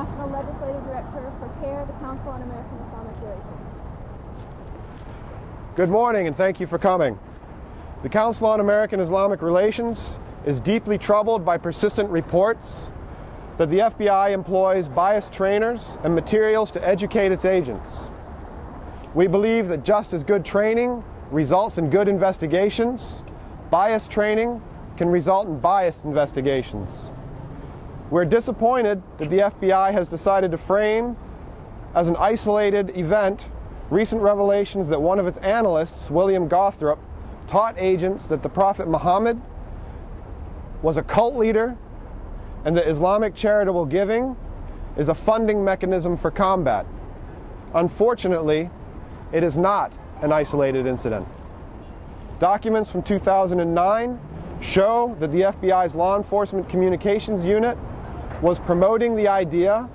National Legislative Director for CAIR, the Council on American-Islamic Relations. Good morning, and thank you for coming. The Council on American-Islamic Relations is deeply troubled by persistent reports that the FBI employs biased trainers and materials to educate its agents. We believe that just as good training results in good investigations, biased training can result in biased investigations. We're disappointed that the FBI has decided to frame as an isolated event recent revelations that one of its analysts, William Gothrop, taught agents that the Prophet Muhammad was a cult leader and that Islamic charitable giving is a funding mechanism for combat. Unfortunately, it is not an isolated incident. Documents from 2009 show that the FBI's Law Enforcement Communications Unit was promoting the idea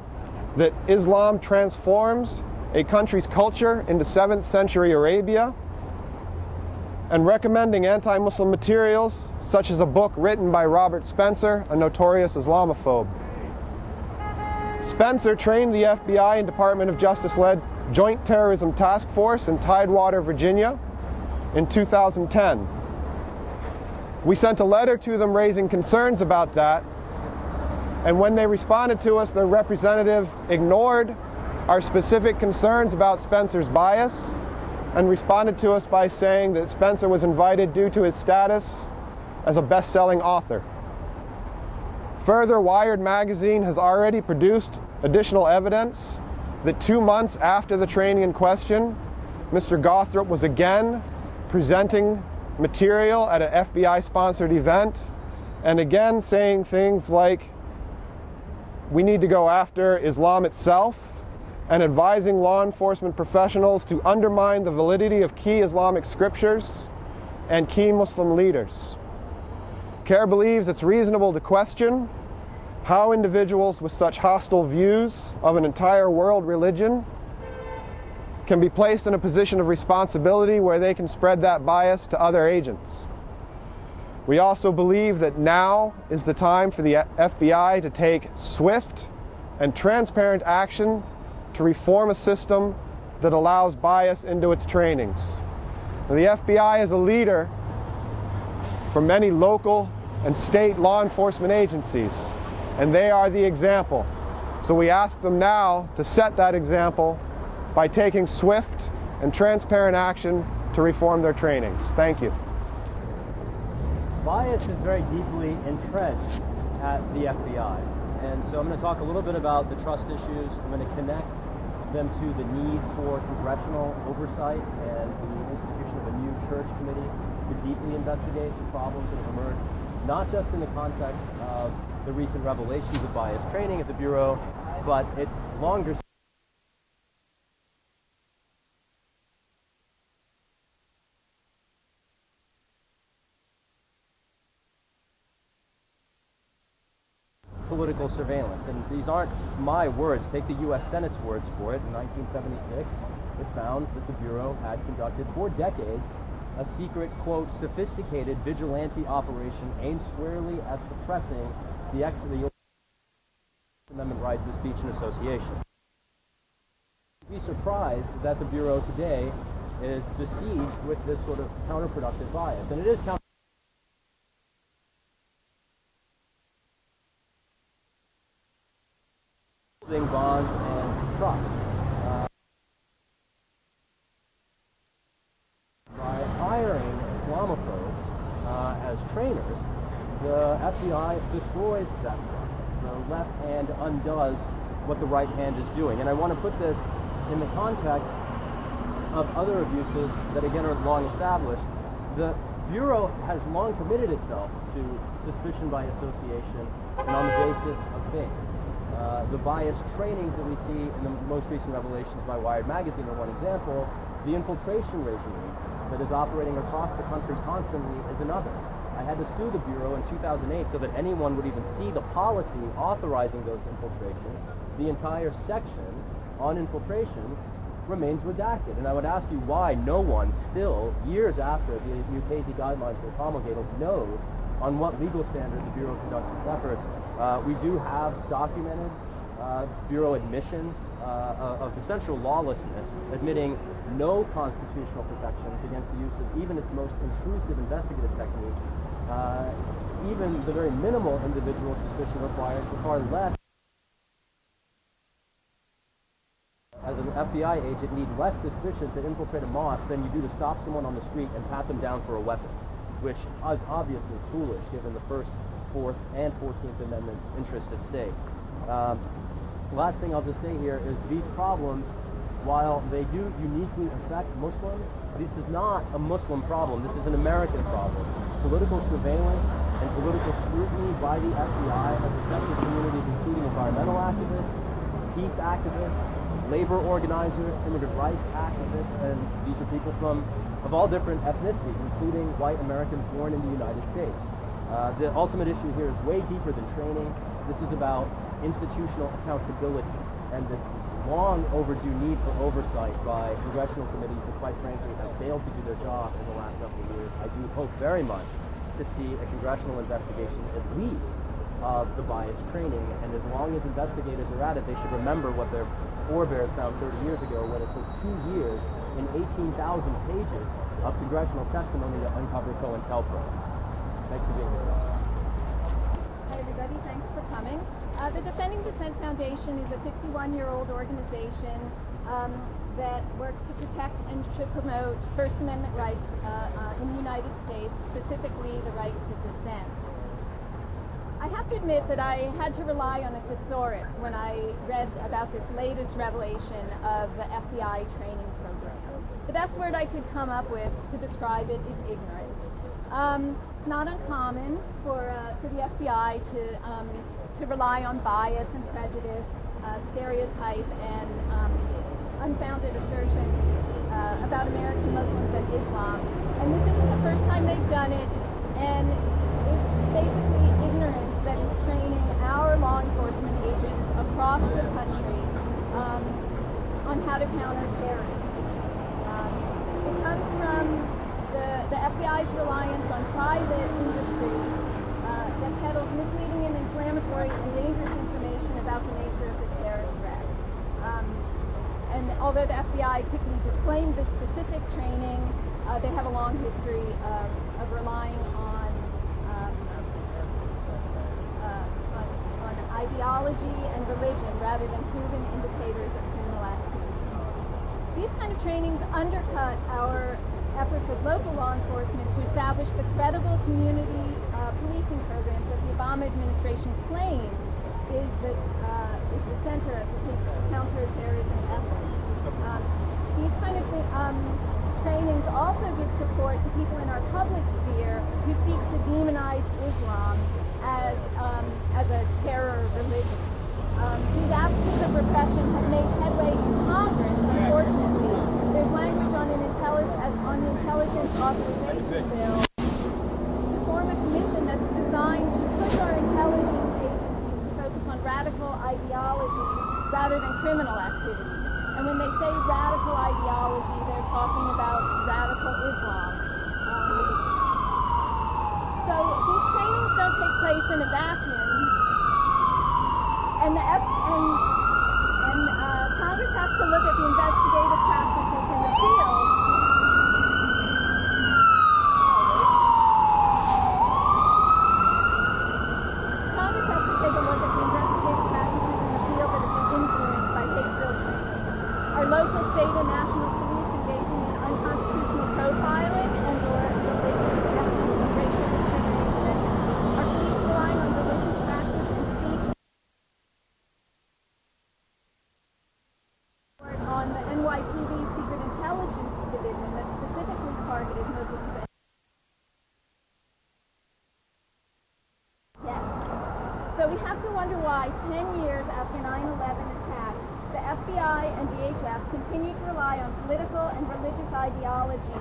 that Islam transforms a country's culture into 7th century Arabia, and recommending anti-Muslim materials such as a book written by Robert Spencer, a notorious Islamophobe. Spencer trained the FBI and Department of Justice-led Joint Terrorism Task Force in Tidewater, Virginia in 2010. We sent a letter to them raising concerns about that, and when they responded to us, their representative ignored our specific concerns about Spencer's bias and responded to us by saying that Spencer was invited due to his status as a best-selling author. Further, Wired magazine has already produced additional evidence that 2 months after the training in question, Mr. Gothrop was again presenting material at an FBI-sponsored event and again saying things like, "We need to go after Islam itself," and advising law enforcement professionals to undermine the validity of key Islamic scriptures and key Muslim leaders. CAIR believes it's reasonable to question how individuals with such hostile views of an entire world religion can be placed in a position of responsibility where they can spread that bias to other agents. We also believe that now is the time for the FBI to take swift and transparent action to reform a system that allows bias into its trainings. Now, the FBI is a leader for many local and state law enforcement agencies, and they are the example. So we ask them now to set that example by taking swift and transparent action to reform their trainings. Thank you. Bias is very deeply entrenched at the FBI, and so I'm going to talk a little bit about the trust issues. I'm going to connect them to the need for congressional oversight and the institution of a new church committee to deeply investigate the problems that have emerged, not just in the context of the recent revelations of bias training at the Bureau, but its longer political surveillance. And these aren't my words. Take the U.S. Senate's words for it. In 1976, it found that the Bureau had conducted for decades a secret, quote, sophisticated vigilante operation aimed squarely at suppressing the Amendment rights of speech and association. Be surprised that the Bureau today is besieged with this sort of counterproductive bias. And it is bonds and trust. By hiring Islamophobes as trainers, the FBI destroys that trust. The left hand undoes what the right hand is doing. And I want to put this in the context of other abuses that, again, are long established. The Bureau has long committed itself to suspicion by association and on the basis of faith. The bias trainings that we see in the most recent revelations by Wired magazine are one example. The infiltration regime that is operating across the country constantly is another. I had to sue the Bureau in 2008 so that anyone would even see the policy authorizing those infiltrations. The entire section on infiltration remains redacted. And I would ask you why no one still, years after the new CAIR guidelines were promulgated, knows on what legal standard the Bureau conducts its efforts. We do have documented Bureau admissions of essential lawlessness, admitting no constitutional protections against the use of even its most intrusive investigative technique, even the very minimal individual suspicion required for far less. As an FBI agent, need less suspicion to infiltrate a mosque than you do to stop someone on the street and pat them down for a weapon, which is obviously foolish given the First, Fourth, and 14th Amendment interests at stake. Last thing I'll just say here is these problems, while they do uniquely affect Muslims, this is not a Muslim problem. This is an American problem. Political surveillance and political scrutiny by the FBI has affected communities including environmental activists, peace activists, labor organizers, immigrant rights activists, and these are people of all different ethnicities, including white Americans born in the United States. The ultimate issue here is way deeper than training. This is about institutional accountability and the long overdue need for oversight by congressional committees that, quite frankly, have failed to do their job in the last couple of years. I do hope very much to see a congressional investigation at least of the bias training, and as long as investigators are at it, they should remember what their forebears found 30 years ago, when it took 2 years and 18,000 pages of congressional testimony to uncover COINTELPRO. Thanks for being here. Hi everybody, thanks for coming. The Dissent Foundation is a 51-year-old organization that works to protect and to promote First Amendment rights in the United States, specifically the right to dissent. I have to admit that I had to rely on a thesaurus when I read about this latest revelation of the FBI training program. The best word I could come up with to describe it is ignorant. It's not uncommon for the FBI to rely on bias and prejudice, stereotype, and unfounded assertions about American Muslims and Islam. And this isn't the first time they've done it, and it's basically ignorance that is training our law enforcement agents across the country on how to counter terrorism. It comes from the FBI's reliance on private industry that peddles misleading and inflammatory and dangerous information about the nature of the terrorist threat. And although the FBI quickly disclaimed this specific training, they have a long history of relying on ideology and religion rather than proven indicators of criminal activity. These kind of trainings undercut our efforts with local law enforcement to establish the credible community policing programs that the Obama administration claims is the center of the counterterrorism effort. These kind of trainings also give support to people in our public sphere who seek to demonize Islam as a terror religion. These absences of repression have made headway in Congress, unfortunately. There's language on the Intelligence Authorization Bill to form a commission that's designed to push our intelligence agencies to focus on radical ideology rather than criminal activity. And when they say radical ideology, they're talking about radical Islam. So these trainings don't take place in a vacuum, and Congress has to look at the investigative practices in the field. Congress has to take a look at the investigative practices in the field that have been influenced by hate-filled training. Our local, state, and national police engaging in unconstitutional profiling and/or religious and racial discrimination. Our police relying on religious practice and speech on the NYPD Secret Intelligence Division that specifically targeted Muslims. Yes. So we have to wonder why 10 years after 9/11 attacks, the FBI and DHS continue to rely on political and religious ideology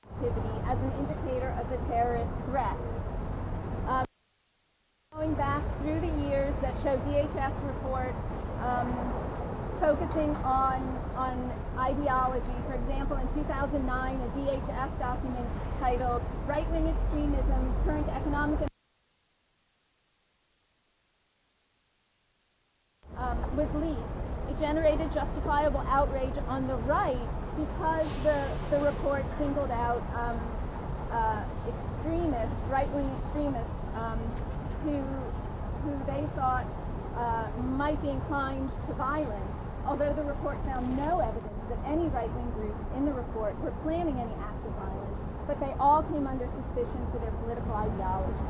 activity as an indicator of the terrorist threat. Going back through the years that show DHS reports focusing on ideology. For example, in 2009, a DHS document titled "Right-Wing Extremism, Current Economic was leaked, it generated justifiable outrage on the right because the report singled out extremists, right-wing extremists, who they thought might be inclined to violence, although the report found no evidence that any right-wing groups in the report were planning any acts of violence, but they all came under suspicion for their political ideology.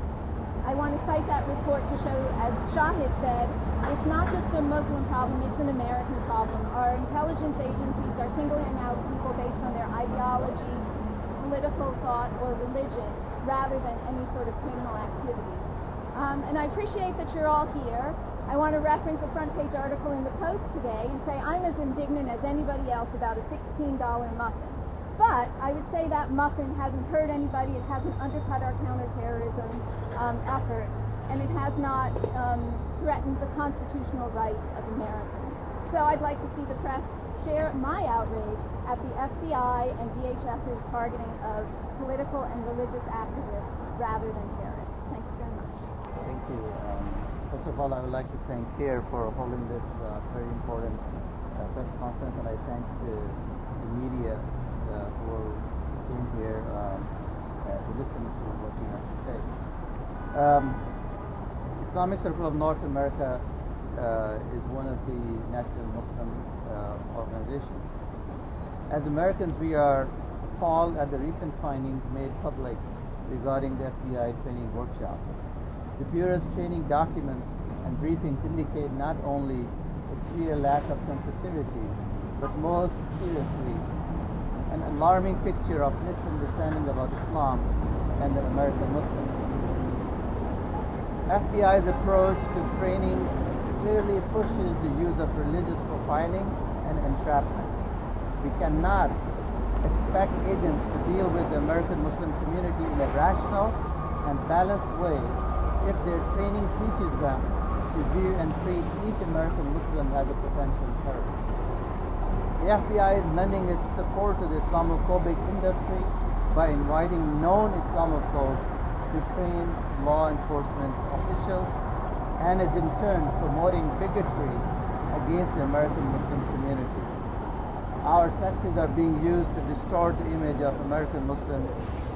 I want to cite that report to show, as Shahid said, it's not just a Muslim problem, it's an American problem. Our intelligence agencies are singling out people based on their ideology, political thought, or religion, rather than any sort of criminal activity. And I appreciate that you're all here. I want to reference a front page article in the Post today and say I'm as indignant as anybody else about a $16 muffin. But I would say that muffin hasn't hurt anybody, it hasn't undercut our counterterrorism effort, and it has not threatened the constitutional rights of Americans. So I'd like to see the press share my outrage at the FBI and DHS's targeting of political and religious activists rather than terrorists. Thanks very much. Thank you. First of all, I would like to thank CAIR for holding this very important press conference, and I thank the media who came here to listen to what we have to say. Islamic Circle of North America is one of the national Muslim organizations. As Americans, we are appalled at the recent findings made public regarding the FBI training workshop. The Bureau's training documents and briefings indicate not only a severe lack of sensitivity, but most seriously, an alarming picture of misunderstanding about Islam and the American Muslims. FBI's approach to training clearly pushes the use of religious profiling and entrapment. We cannot expect agents to deal with the American Muslim community in a rational and balanced way if their training teaches them to view and treat each American Muslim as a potential terrorist. The FBI is lending its support to the Islamophobic industry by inviting known Islamophobes to train law enforcement officials, and is in turn promoting bigotry against the American Muslim community. Our tactics are being used to distort the image of American Muslims,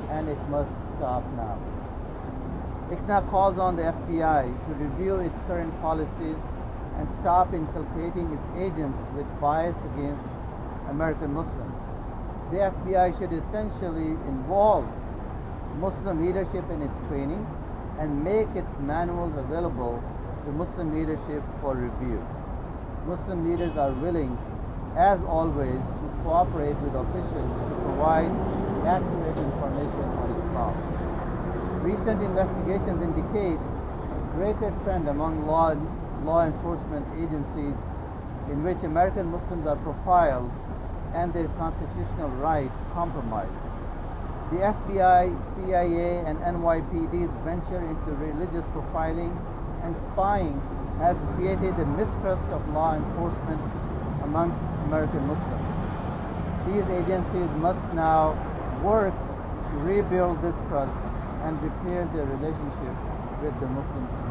and it must stop now. ICNA calls on the FBI to review its current policies and stop inculcating its agents with bias against American Muslims. The FBI should essentially involve Muslim leadership in its training and make its manuals available to Muslim leadership for review. Muslim leaders are willing, as always, to cooperate with officials to provide accurate information on Islam. Recent investigations indicate a greater trend among law enforcement agencies in which American Muslims are profiled and their constitutional rights compromised. The FBI, CIA, and NYPD's venture into religious profiling and spying has created a mistrust of law enforcement amongst American Muslims. These agencies must now work to rebuild this trust and repair their relationship with the Muslim community.